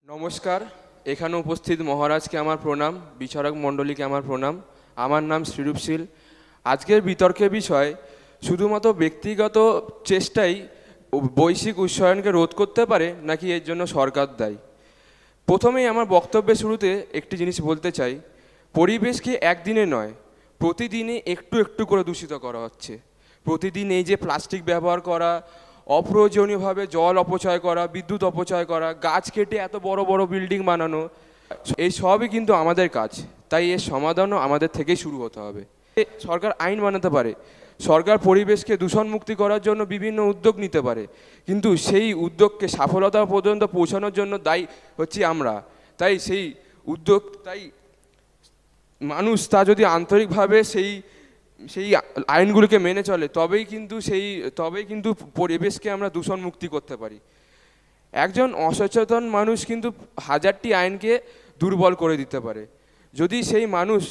নমস্কার। এখানে উপস্থিত মহারাজকে আমার প্রণাম, বিচারক মণ্ডলীকে আমার প্রণাম। আমার নাম শ্রীরূপশীল। আজকের বিতর্কের বিষয় শুধুমাত্র ব্যক্তিগত চেষ্টাই বৈশ্বিক উষ্ণায়নকে রোধ করতে পারে নাকি এর জন্য সরকার দায়ী। প্রথমেই আমার বক্তব্যের শুরুতে একটি জিনিস বলতে চাই, পরিবেশকে একদিনে নয়, প্রতিদিনই একটু একটু করে দূষিত করা হচ্ছে। প্রতিদিন এই যে প্লাস্টিক ব্যবহার করা, অপ্রয়োজনীয়ভাবে জল অপচয় করা, বিদ্যুৎ অপচয় করা, গাছ কেটে এত বড় বড় বিল্ডিং বানানো, এই সবই কিন্তু আমাদের কাজ। তাই এর সমাধানও আমাদের থেকেই শুরু হতে হবে। সরকার আইন বানাতে পারে, সরকার পরিবেশকে দূষণ মুক্তি করার জন্য বিভিন্ন উদ্যোগ নিতে পারে, কিন্তু সেই উদ্যোগকে সফলতা পর্যন্ত পৌঁছানোর জন্য দায়ী হচ্ছি আমরা। তাই সেই উদ্যোগ, তাই মানুষ তা যদি আন্তরিকভাবে সেই সেই আইনগুলিকে মেনে চলে তবেই কিন্তু পরিবেশকে আমরা দূষণ মুক্তি করতে পারি। একজন অসচেতন মানুষ কিন্তু হাজারটি আইনকে দুর্বল করে দিতে পারে। যদি সেই মানুষ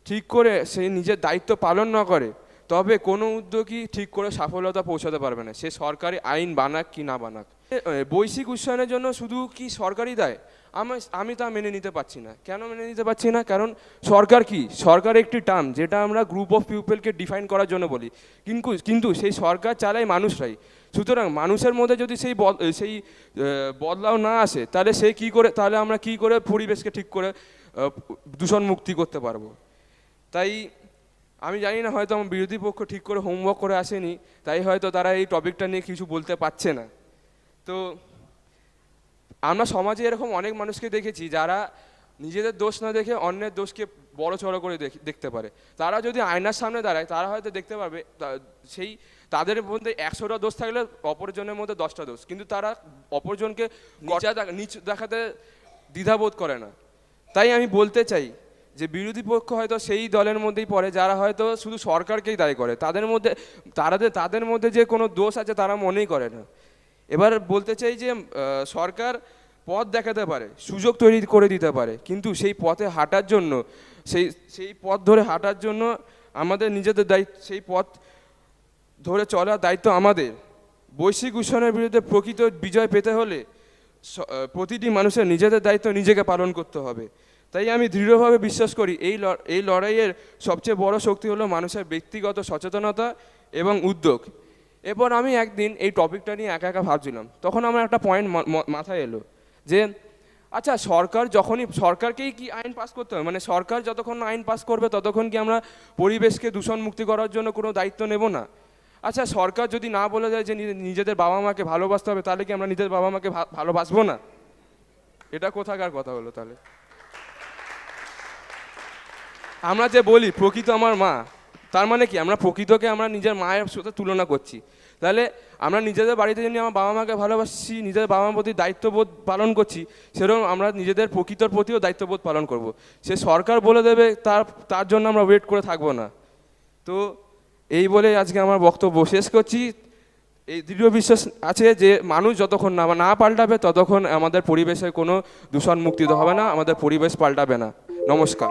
ঠিক করে সেই নিজের দায়িত্ব পালন না করে, তবে কোনো উদ্যোগই ঠিক করে সফলতা পৌঁছাতে পারবে না, সে সরকারি আইন বানাক কি না বানাক। বৈশ্বিক উষ্ণায়নের জন্য শুধু কি সরকারই দায়? আমি তা মেনে নিতে পারছি না। কেন মেনে নিতে পারছি না? কারণ সরকার কি? সরকার একটি টার্ম যেটা আমরা গ্রুপ অফ পিপলকে ডিফাইন করার জন্য বলি, কিন্তু সেই সরকার চালায় মানুষরাই। সুতরাং মানুষের মধ্যে যদি সেই বদলাও না আসে, তাহলে আমরা কি করে পরিবেশকে ঠিক করে দূষণ মুক্তি করতে পারবো? তাই আমি জানি না, হয়তো আমার বিরোধী পক্ষ ঠিক করে হোমওয়ার্ক করে আসেনি, তাই হয়তো তারা এই টপিকটা নিয়ে কিছু বলতে পারছে না। তো আমরা সমাজে এরকম অনেক মানুষকে দেখেছি যারা নিজেদের দোষ না দেখে অন্যের দোষকে বড় চড়ো করে দেখতে পারে। তারা যদি আয়নার সামনে দাঁড়ায়, তারা হয়তো দেখতে পারবে তাদের মধ্যে 100টা দোষ থাকলে অপরজনের মধ্যে 10টা দোষ, কিন্তু তারা অপরজনকে নিচ দেখাতে দ্বিধাবোধ করে না। তাই আমি বলতে চাই যে বিরোধী পক্ষ হয়তো সেই দলের মধ্যেই পড়ে যারা হয়তো শুধু সরকারকেই দায়ী করে, তাদের মধ্যে যে কোনো দোষ আছে তারা মনেই করে না। এবার বলতে চাই যে সরকার পথ দেখাতে পারে, সুযোগ তৈরি করে দিতে পারে, কিন্তু সেই পথে হাঁটার জন্য সেই পথ ধরে হাঁটার জন্য আমাদের নিজেদের দায়িত্ব, সেই পথ ধরে চলার দায়িত্ব আমাদের। বৈশ্বিক উষ্ণায়নের বিরুদ্ধে প্রকৃত বিজয় পেতে হলে প্রতিটি মানুষের নিজেদের দায়িত্ব নিজেকে পালন করতে হবে। তাই আমি দৃঢ়ভাবে বিশ্বাস করি এই লড়াইয়ের সবচেয়ে বড় শক্তি হলো মানুষের ব্যক্তিগত সচেতনতা এবং উদ্যোগ। এরপর আমি একদিন এই টপিকটা নিয়ে একা একা ভাবছিলাম, তখন আমার একটা পয়েন্ট মাথায় এলো যে আচ্ছা, সরকারকেই কি আইন পাস করতে হবে? মানে সরকার যতক্ষণ আইন পাস করবে ততক্ষণ কি আমরা পরিবেশকে দূষণ মুক্তি করার জন্য কোনো দায়িত্ব নেব না? আচ্ছা, সরকার যদি না বলে দেয় যে নিজেদের বাবা মাকে ভালোবাসতে হবে, তাহলে কি আমরা নিজেদের বাবা মাকে ভালোবাসবো না? এটা কোথাকার কথা হলো? তাহলে আমরা যে বলি প্রকৃত আমার মা, তার মানে কি আমরা প্রকৃতকে আমরা নিজের মায়ের সাথে তুলনা করছি? তাহলে আমরা নিজেদের বাড়িতে যেমনি আমার বাবা মাকে ভালোবাসছি, নিজেদের বাবা মার প্রতি দায়িত্ববোধ পালন করছি, সেরকম আমরা নিজেদের প্রকৃতর প্রতিও দায়িত্ববোধ পালন করব। সে সরকার বলে দেবে তার জন্য আমরা ওয়েট করে থাকবো না। তো এই বলে আজকে আমার বক্তব্য শেষ করছি। এই দৃঢ় বিশ্বাস আছে যে মানুষ যতক্ষণ না পাল্টাবে ততক্ষণ আমাদের পরিবেশের কোনো দূষণ মুক্তি হবে না, আমাদের পরিবেশ পাল্টাবে না। নমস্কার।